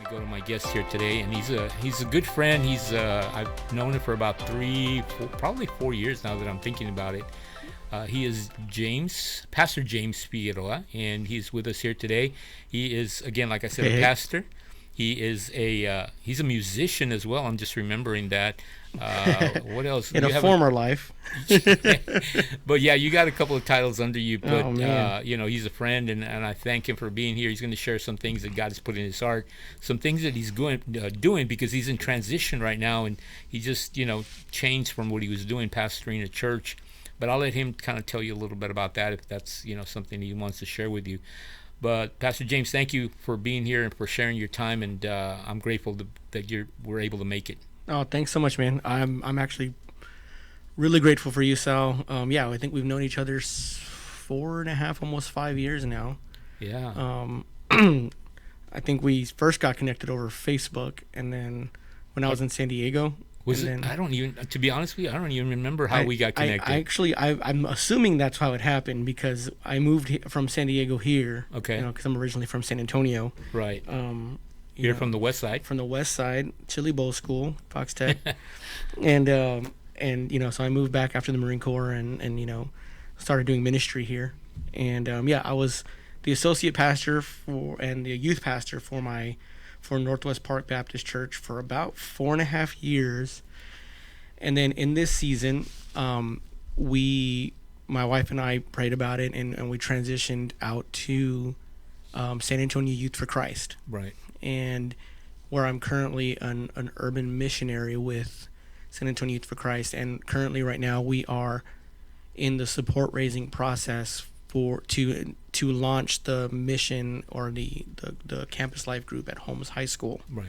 go to my guest here today, and he's a good friend. I've known him for about probably 4 years now that I'm thinking about it. He is Pastor James Figueroa, and he's with us here today. He is, again, like I said, a pastor. He is he's a musician as well. I'm just remembering that. What else? In a former life. But yeah, you got a couple of titles under you. But he's a friend, and I thank him for being here. He's going to share some things that God has put in his heart, some things that he's doing because he's in transition right now, and he just changed from what he was doing, pastoring a church. But I'll let him kind of tell you a little bit about that if that's something he wants to share with you. But Pastor James, thank you for being here and for sharing your time, and I'm grateful that we're able to make it. Oh, thanks so much, man. I'm actually really grateful for you, Sal. I think we've known each other 4.5, almost 5 years now. Yeah. I think we first got connected over Facebook, and then when I was in San Diego. To be honest with you, I don't even remember how we got connected. I'm assuming that's how it happened because I moved from San Diego here. Okay. Because I'm originally from San Antonio. Right. You're from the west side? From the west side, Chili Bowl School, Fox Tech. and so I moved back after the Marine Corps and started doing ministry here. And I was the associate pastor and the youth pastor for Northwest Park Baptist Church for about 4.5 years. And then in this season, my wife and I prayed about it, and we transitioned out to San Antonio Youth for Christ. Right. And where I'm currently an urban missionary with San Antonio Youth for Christ. And currently right now we are in the support raising process to launch the mission or the campus life group at Holmes High School. Right.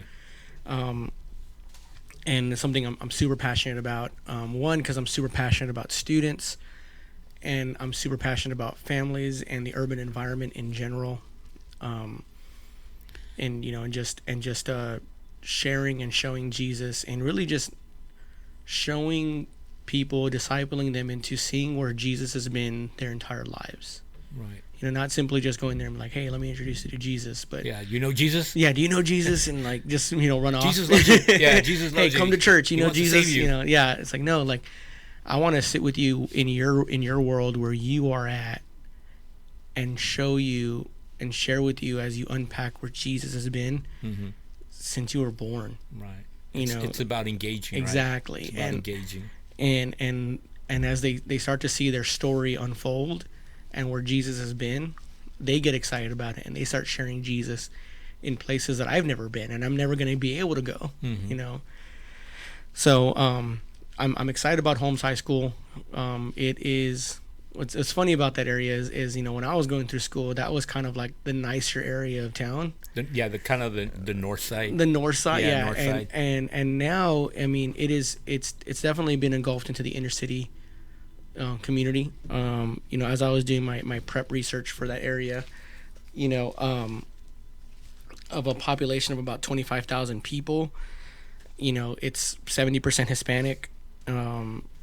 And it's something I'm super passionate about. One, because I'm super passionate about students, and I'm super passionate about families and the urban environment in general. And just sharing and showing Jesus, and really just showing people, discipling them into seeing where Jesus has been their entire lives. Right. Not simply just going there and like, hey, let me introduce you to Jesus, but you know Jesus? Yeah, do you know Jesus? And like just run off. Jesus loves you. Yeah, Jesus loves you. Hey, come to church. He know Jesus. To save you. Yeah. It's like no, like I want to sit with you in your world where you are at, and show you and share with you as you unpack where Jesus has been since you were born. Right. It's about engaging. Exactly. Right? It's about engaging. And as they start to see their story unfold and where Jesus has been, they get excited about it, and they start sharing Jesus in places that I've never been and I'm never going to be able to go. So I'm excited about Holmes High School. It is what's funny about that area is when I was going through school, that was kind of like the nicer area of town. The north side. The north side, yeah. North side. And now, I mean, it's definitely been engulfed into the inner city community. As I was doing my prep research for that area, of a population of about 25,000 people, it's 70% Hispanic.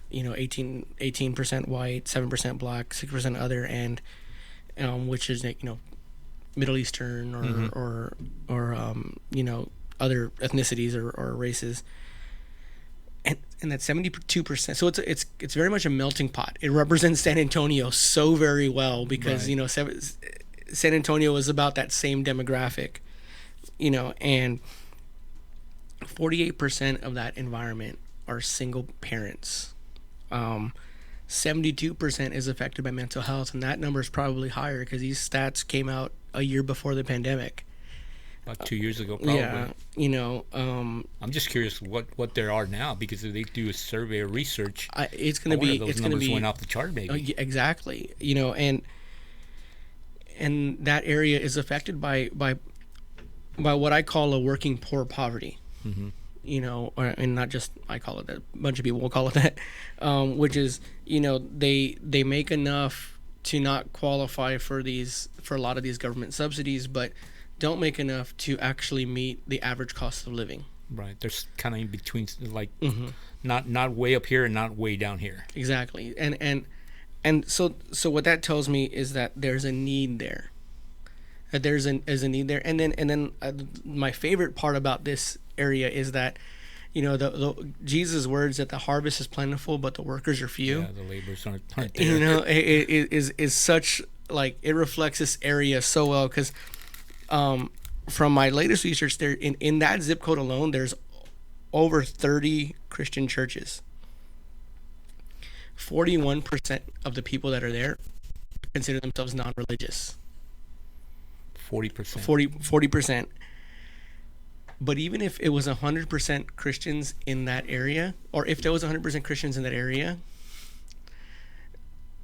18% white, 7% black, 6% other, and which is Middle Eastern or other ethnicities or races, and that 72%. So it's very much a melting pot. It represents San Antonio so very well because right. San Antonio is about that same demographic, and 48% of that environment are single parents. 72% is affected by mental health, and that number is probably higher because these stats came out a year before the pandemic. About 2 years ago, probably. Yeah, I'm just curious what there are now, because if they do a survey or research, it's going to be those numbers went off the chart, maybe. Exactly. And that area is affected by what I call a working poor poverty. Mm-hmm. And not just I call it that, a bunch of people will call it that, which is, they make enough to not qualify for a lot of these government subsidies, but don't make enough to actually meet the average cost of living. Right. There's kind of in between, like not way up here and not way down here. Exactly. And so what that tells me is that there's a need there. that is a need there. And then my favorite part about this area is that, you know, the Jesus' words that the harvest is plentiful, but the workers are few. Yeah, the laborers aren't there. You know, it is such, like, it reflects this area so well, because from my latest research, there in that zip code alone, there's over 30 Christian churches. 41% of the people that are there consider themselves non-religious. 40%. 40%. But even if it was 100% Christians in that area, or if there was 100% Christians in that area,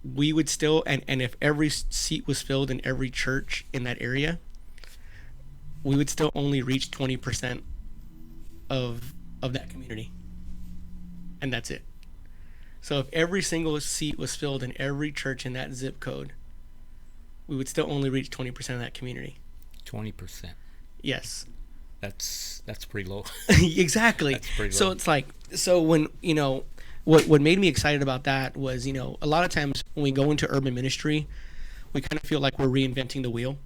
we would still, and if every seat was filled in every church in that area, we would still only reach 20% of that community. And that's it. So if every single seat was filled in every church in that zip code, we would still only reach 20% of that community. 20%. Yes. That's pretty low. Exactly. That's pretty low. So it's like, so when, you know, what made me excited about that was, you know, a lot of times when we go into urban ministry, we kind of feel like we're reinventing the wheel,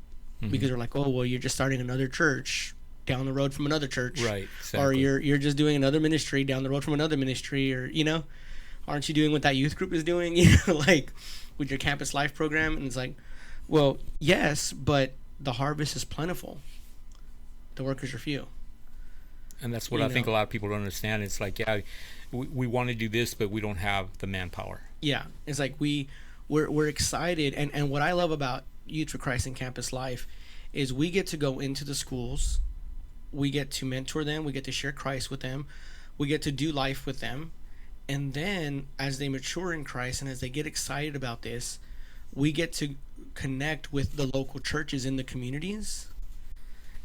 because we're like, oh, well, you're just starting another church down the road from another church. Right. Exactly. Or you're just doing another ministry down the road from another ministry, or, you know, aren't you doing what that youth group is doing, you know, like with your campus life program? And it's like, well, yes, but the harvest is plentiful. The workers are few. And that's what I think a lot of people don't understand. It's like, yeah, we want to do this, but we don't have the manpower. Yeah. It's like we're excited. And what I love about Youth for Christ and campus life is we get to go into the schools. We get to mentor them. We get to share Christ with them. We get to do life with them. And then as they mature in Christ and as they get excited about this, we get to connect with the local churches in the communities,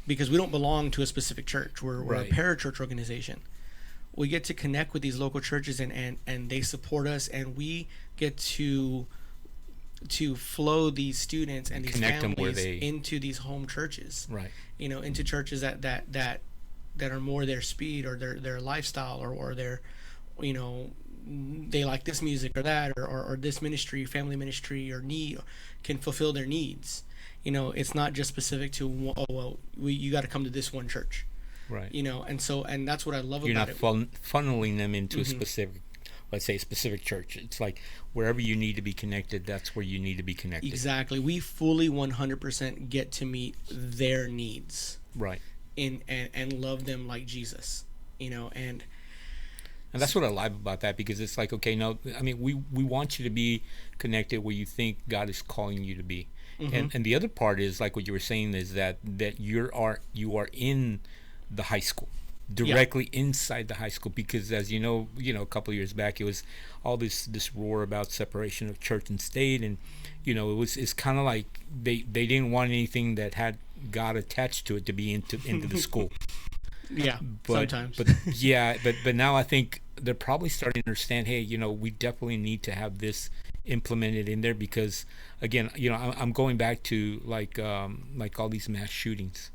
because we don't belong to a specific church. We're a parachurch organization. We get to connect with these local churches, and they support us, and we get to flow these students and these Connect families them into these home churches. Right. You know, into churches that are more their speed, or their lifestyle, or their, you know, they like this music or that, or this ministry, family ministry, or need can fulfill their needs. You know, it's not just specific to, oh, well, you got to come to this one church. Right. You know, and that's what I love You're about it. it. You're not funneling them into a specific, let's say, a specific church. It's like wherever you need to be connected, that's where you need to be connected. Exactly. We fully 100% get to meet their needs. Right. And love them like Jesus. You know, and that's what I like about that, because it's like, okay, no, I mean, we want you to be connected where you think God is calling you to be. And the other part is, like what you were saying, is that you are in the high school, directly inside the high school, because as you know, a couple of years back, it was all this roar about separation of church and state, and you know, it's kind of like they didn't want anything that had God attached to it to be into the school. Yeah, sometimes. But now I think they're probably starting to understand, hey, you know, we definitely need to have this implemented in there, because again, you know, I'm going back to like all these mass shootings.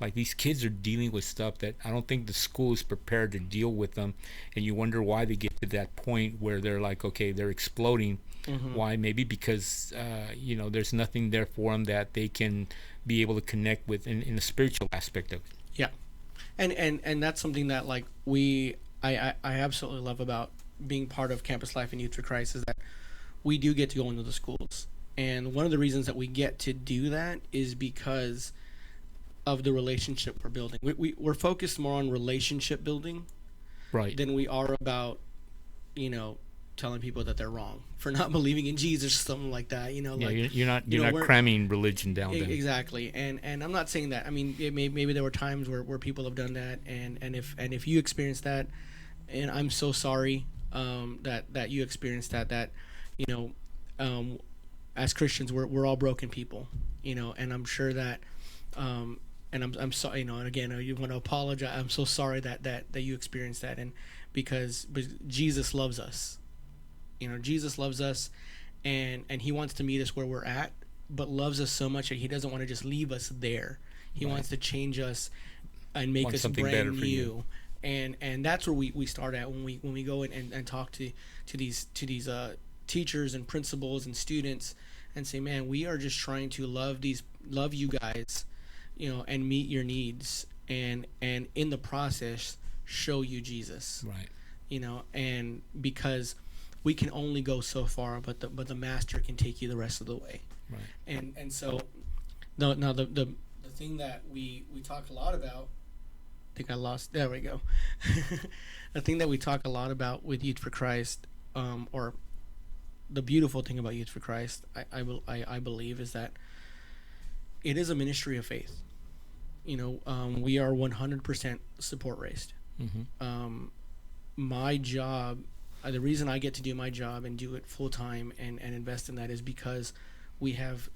Like these kids are dealing with stuff that I don't think the school is prepared to deal with them, and you wonder why they get to that point where they're like, okay, they're exploding. Why? Maybe because you know, there's nothing there for them that they can be able to connect with in a spiritual aspect of it. Yeah. And that's something that, like, I absolutely love about being part of campus life and Youth for Christ, is that we do get to go into the schools. And one of the reasons that we get to do that is because of the relationship we're building. We're focused more on relationship building, right, than we are about, you know, telling people that they're wrong for not believing in Jesus or something like that. You know, yeah, like, you're not cramming religion down them. Exactly. And I'm not saying that. I mean, maybe there were times where people have done that, and if you experienced that, and I'm so sorry that you experienced that, you know, as Christians, we're all broken people, you know, and I'm sure that, and I'm sorry, you know, and again, you want to apologize. I'm so sorry that you experienced that, and because Jesus loves us, you know, Jesus loves us, and he wants to meet us where we're at, but loves us so much that he doesn't want to just leave us there. He wants to change us and make us brand new. And that's where we start at when we go and talk to these teachers and principals and students, and say, man, we are just trying to love these love you guys, and meet your needs, and in the process show you Jesus. Right. And because we can only go so far, but the master can take you the rest of the way. Right. And so now the thing that we talk a lot about, I think I lost, there we go. The thing that we talk a lot about with Youth for Christ, or the beautiful thing about Youth for Christ, I believe, is that it is a ministry of faith. We are 100% support raised. Mm-hmm. My job, the reason I get to do my job and do it full time and invest in that is because we have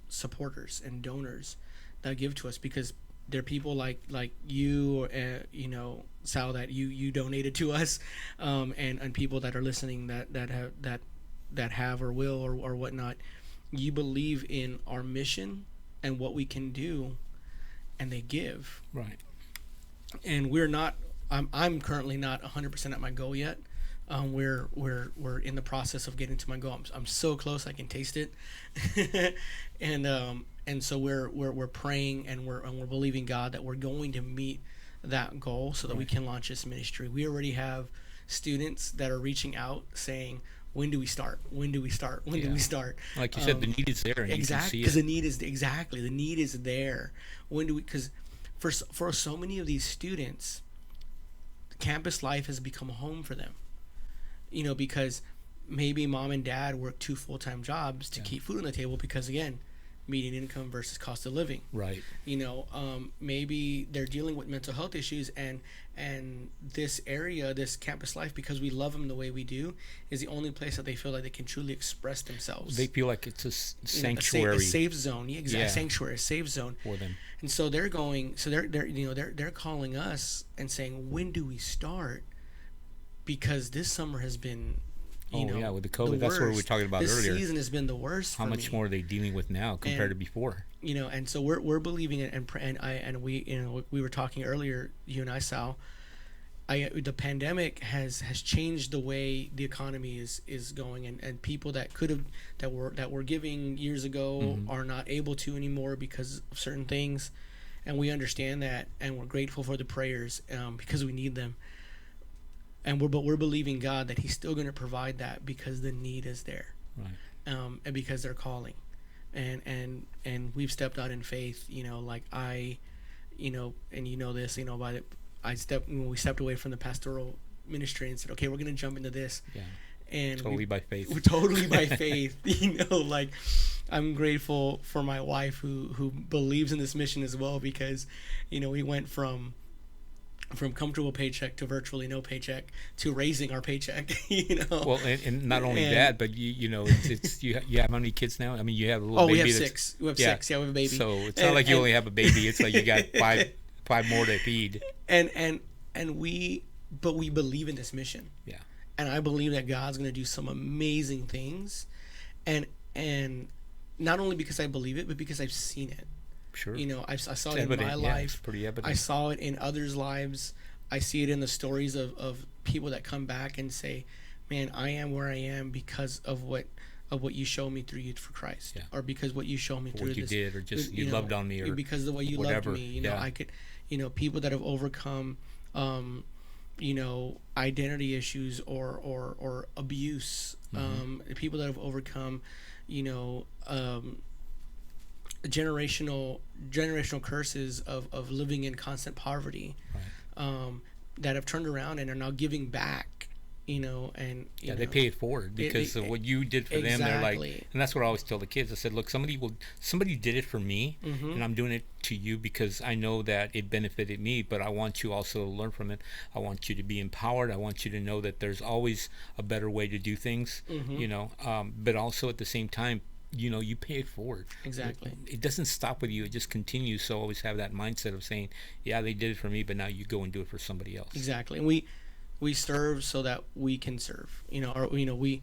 supporters and donors that give to us, because they're people like you, Sal, that you donated to us, and people that are listening that have or will or whatnot. You believe in our mission and what we can do, and they give. Right. And we're not. I'm currently not 100% at my goal yet. We're in the process of getting to my goal. I'm so close, I can taste it. and so we're praying, and we're believing God that we're going to meet that goal so that we can launch this ministry. We already have students that are reaching out saying, when do we start? When do we start? When do we start? Like you said, the need is there, and exactly, you can see it. Because the need is there. When do we? Because for so many of these students, campus life has become a home for them. Because maybe mom and dad work 2 full-time jobs to keep food on the table, because again, median income versus cost of living. Right. Maybe they're dealing with mental health issues, and this area, this campus life, because we love them the way we do, is the only place that they feel like they can truly express themselves. They feel like it's a sanctuary, a safe zone. Yeah, exactly. Sanctuary, a safe zone for them. And so they're calling us and saying, when do we start? Because this summer has been, with the COVID, that's what we were talking about earlier. This season has been the worst. How much more are they dealing with now compared to before? And so we're believing it, and we we were talking earlier, you and I, Sal. The pandemic has changed the way the economy is going, and people that were giving years ago are not able to anymore because of certain things, and we understand that, and we're grateful for the prayers, because we need them. But we're believing God that He's still going to provide that, because the need is there, right? And because they're calling, and we've stepped out in faith. Like and this, by the. We stepped away from the pastoral ministry and said, okay, we're going to jump into this. Yeah. And totally by faith. We're totally by faith. Like, I'm grateful for my wife who believes in this mission as well, because, we went from comfortable paycheck to virtually no paycheck to raising our paycheck. Well, and not only that, but you have how many kids now? I mean, you have a little baby. We have 6. We have 6. Yeah, we have a baby. So it's not like you only have a baby. It's like you got five more to feed. And we believe in this mission. Yeah. And I believe that God's going to do some amazing things, and not only because I believe it, but because I've seen it. Sure. I saw it in my life. It's pretty evident. I saw it in others' lives. I see it in the stories of people that come back and say, "Man, I am where I am because of what you showed me through Youth for Christ, or because what you showed me through what you did, or just you loved on me, or because of the way you whatever. loved me." I could, people that have overcome, identity issues or abuse, people that have overcome, generational curses of living in constant poverty, right. That have turned around and are now giving back, and they pay it forward because of what you did for them. They're like, and that's what I always tell the kids. I said, look, somebody did it for me, and I'm doing it to you because I know that it benefited me, but I want you also to learn from it. I want you to be empowered. I want you to know that there's always a better way to do things, but also at the same time, you pay it forward. Exactly. It doesn't stop with you. It just continues. So always have that mindset of saying, yeah, they did it for me, but now you go and do it for somebody else. Exactly. And we serve so that we can serve, we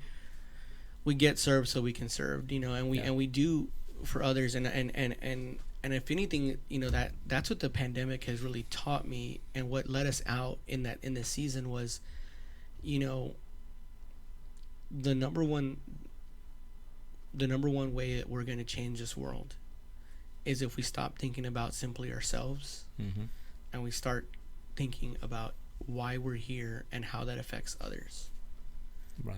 get served so we can serve, and we do for others. And if anything, that's what the pandemic has really taught me, and what let us out in this season was, the number one way that we're going to change this world is if we stop thinking about simply ourselves, and we start thinking about why we're here and how that affects others. Right.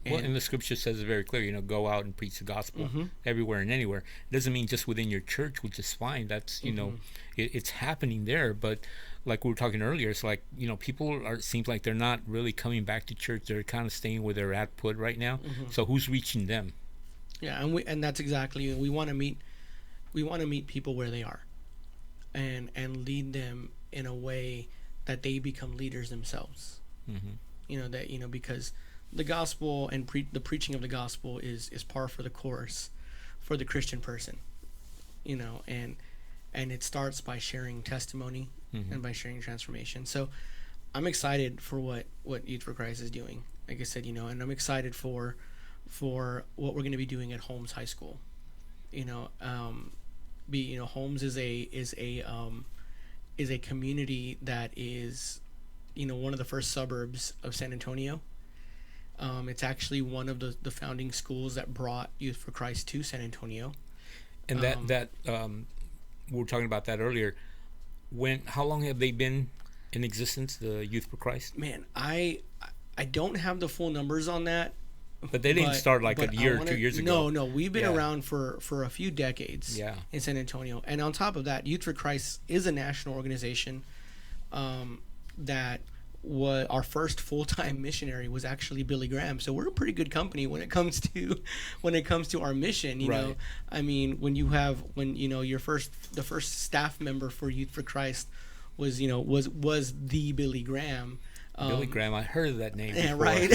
And the scripture says it very clear, go out and preach the gospel everywhere and anywhere. It doesn't mean just within your church, which is fine. That's, it's happening there. But like we were talking earlier, it's like, people it seems like they're not really coming back to church. They're kind of staying where they're at put right now. So who's reaching them? Yeah. And that's exactly, we want to meet people where they are and lead them in a way that they become leaders themselves. Because the gospel and the preaching of the gospel is par for the course for the Christian person, and it starts by sharing testimony and by sharing transformation. So I'm excited for what Youth for Christ is doing. Like I said, and I'm excited for what we're going to be doing at Holmes High School. Holmes is a community that is, one of the first suburbs of San Antonio. It's actually one of the founding schools that brought Youth for Christ to San Antonio. And we were talking about that earlier. How long have they been in existence, the Youth for Christ? Man, I don't have the full numbers on that. But they didn't start like a year or 2 years ago. No, we've been around for a few decades in San Antonio. And on top of that, Youth for Christ is a national organization that our first full-time missionary was actually Billy Graham. So we're a pretty good company when it comes to our mission. You know, I mean, the first staff member for Youth for Christ was the Billy Graham. Billy Graham, I heard of that name before. Right.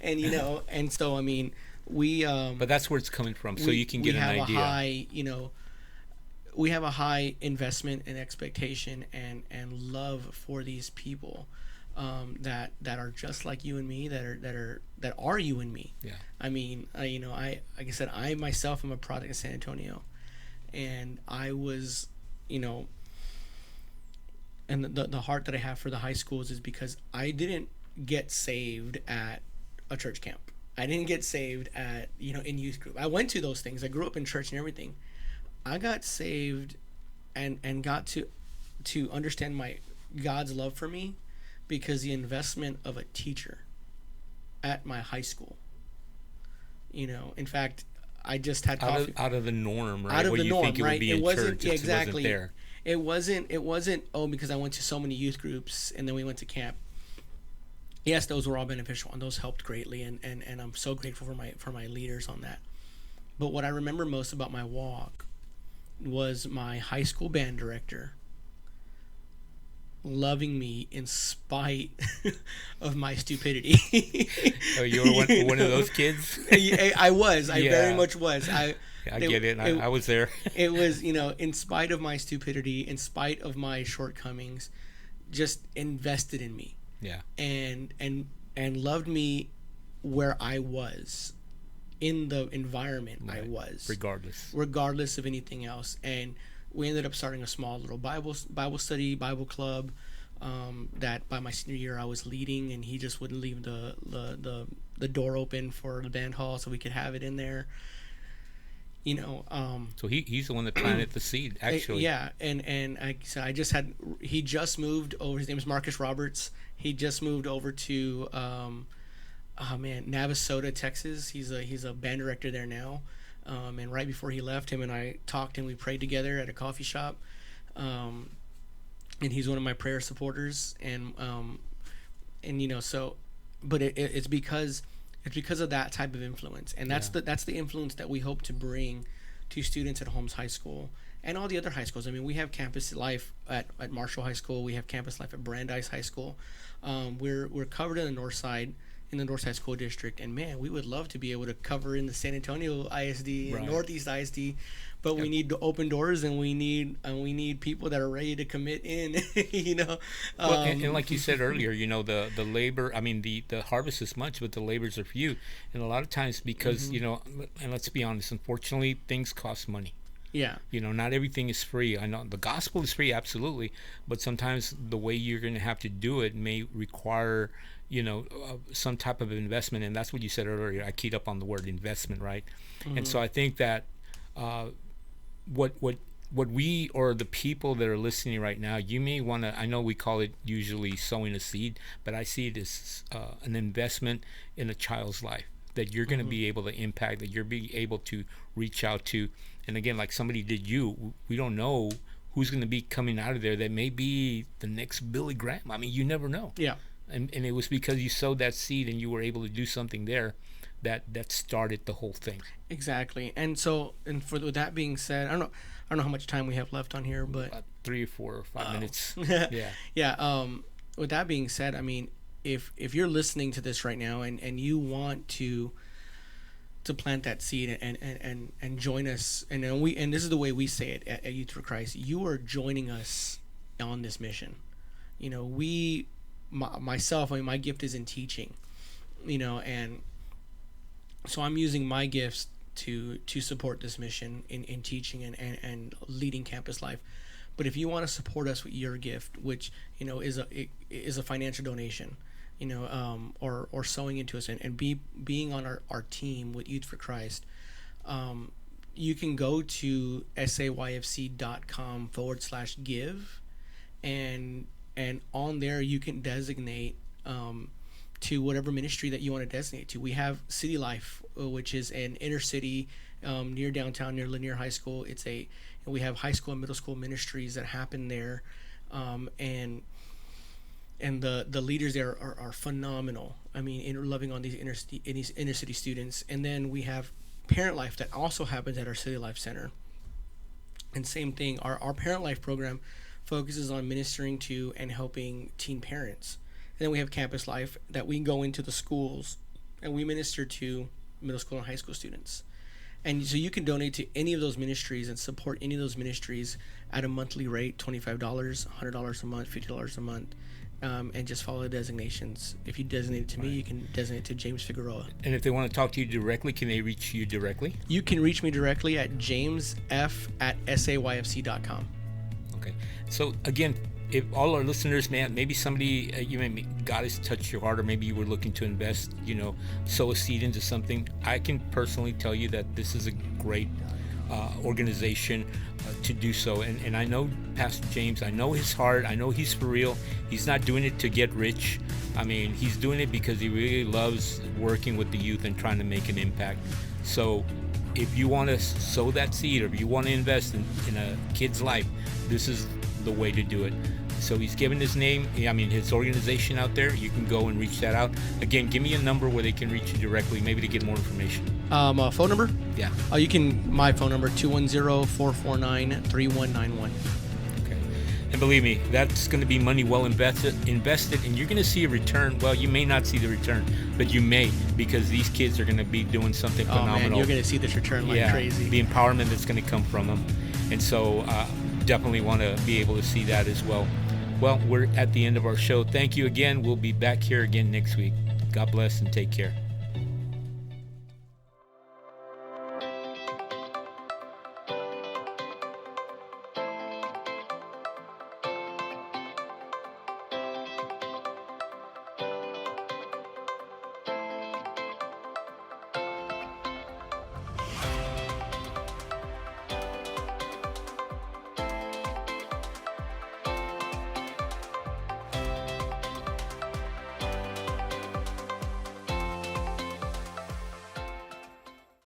And so I mean, but that's where it's coming from, so you can get an idea. We have a high investment and expectation and love for these people that are just like you and me, that are you and me. Yeah. I mean, like I said, I myself am a product of San Antonio, and I was, and the heart that I have for the high schools is because I didn't get saved at a church camp. I didn't get saved at in youth group. I went to those things. I grew up in church and everything. I got saved and got to understand my God's love for me because the investment of a teacher at my high school. In fact, I just had coffee. Out of the norm, right? Out of what the you norm, think it right? would be It in wasn't church, exactly. It wasn't there. It wasn't because I went to so many youth groups and then we went to camp. Yes, those were all beneficial and those helped greatly, and I'm so grateful for my leaders on that. But what I remember most about my walk was my high school band director loving me in spite of my stupidity. Oh, you were one of those kids? I was. I very much was. I get it. I was there. It was, in spite of my stupidity, in spite of my shortcomings, just invested in me. Yeah. And loved me where I was, in the environment I was. Regardless of anything else. And we ended up starting a small little Bible study, Bible club, that by my senior year I was leading, and he just wouldn't leave the door open for the band hall so we could have it in there. So he's the one that planted the seed, actually. Yeah, and I said he just moved over. His name is Marcus Roberts. He just moved over to Navasota, Texas. He's a band director there now. And right before he left, him and I talked and we prayed together at a coffee shop. And he's one of my prayer supporters. But it's because of that type of influence, and that's the influence that we hope to bring to students at Holmes High School and all the other high schools. I mean, we have campus life at Marshall High School. We have campus life at Brandeis High School. We're covered in the north side, in the North Side School District, and man, we would love to be able to cover in the San Antonio ISD and Northeast ISD, but we need to open doors, and we need people that are ready to commit in. Well, and like you said earlier, the labor. I mean, the harvest is much, but the labors are few, and a lot of times because and let's be honest, unfortunately, things cost money. Yeah. Not everything is free. I know the gospel is free, absolutely, but sometimes the way you're going to have to do it may require some type of investment, and that's what you said earlier. I keyed up on the word investment, right? And so I think that what we or the people that are listening right now, you may want to, I know we call it usually sowing a seed, but I see it as an investment in a child's life that you're going to be able to impact, that you're be able to reach out to. And again, like somebody did you, we don't know who's going to be coming out of there that may be the next Billy Graham. I mean, you never know. Yeah. And it was because you sowed that seed and you were able to do something there that started the whole thing. Exactly. And so, with that being said, I don't know how much time we have left on here, but 3 or 4 or 5 minutes. Yeah. Yeah. With that being said, I mean, if you're listening to this right now and you want to plant that seed and join us, and this is the way we say it at Youth for Christ, you are joining us on this mission. You know, myself, I mean, my gift is in teaching, you know, and so I'm using my gifts to support this mission in teaching and leading campus life. But if you want to support us with your gift, which, you know, is a financial donation, you know, or sowing into us and being on our team with Youth for Christ, you can go to sayfc.com/give, and on there you can designate to whatever ministry that you want to designate to. We have City Life, which is an inner city near downtown, near Lanier High School. We have high school and middle school ministries that happen there, and the leaders there are phenomenal. I mean, loving on these inner city students. And then we have Parent Life that also happens at our City Life Center. And same thing, our Parent Life program focuses on ministering to and helping teen parents. And then we have Campus Life that we go into the schools and we minister to middle school and high school students. And so you can donate to any of those ministries and support any of those ministries at a monthly rate, $25, $100 a month, $50 a month, and just follow the designations. If you designate it to me, you can designate it to James Figueroa. And if they want to talk to you directly, can they reach you directly? You can reach me directly at jamesf@sayfc.com. Okay. So again, if all our listeners, man, maybe somebody, God has touched your heart, or maybe you were looking to invest, you know, sow a seed into something. I can personally tell you that this is a great organization to do so. And I know Pastor James, I know his heart, I know he's for real. He's not doing it to get rich. I mean, he's doing it because he really loves working with the youth and trying to make an impact. So if you want to sow that seed, or if you want to invest in a kid's life, this is the way to do it. So he's given his name, his organization out there. You can go and reach that out. Again, give me a number where they can reach you directly, maybe to get more information. Phone number? Yeah. My phone number, 210-449-3191. Okay. And believe me, that's going to be money well invested, and you're going to see a return. Well, you may not see the return, but you may, because these kids are going to be doing something phenomenal. Oh man, you're going to see this return like crazy. The empowerment that's going to come from them. And so definitely want to be able to see that as well. Well, we're at the end of our show. Thank you again. We'll be back here again next week. God bless and take care.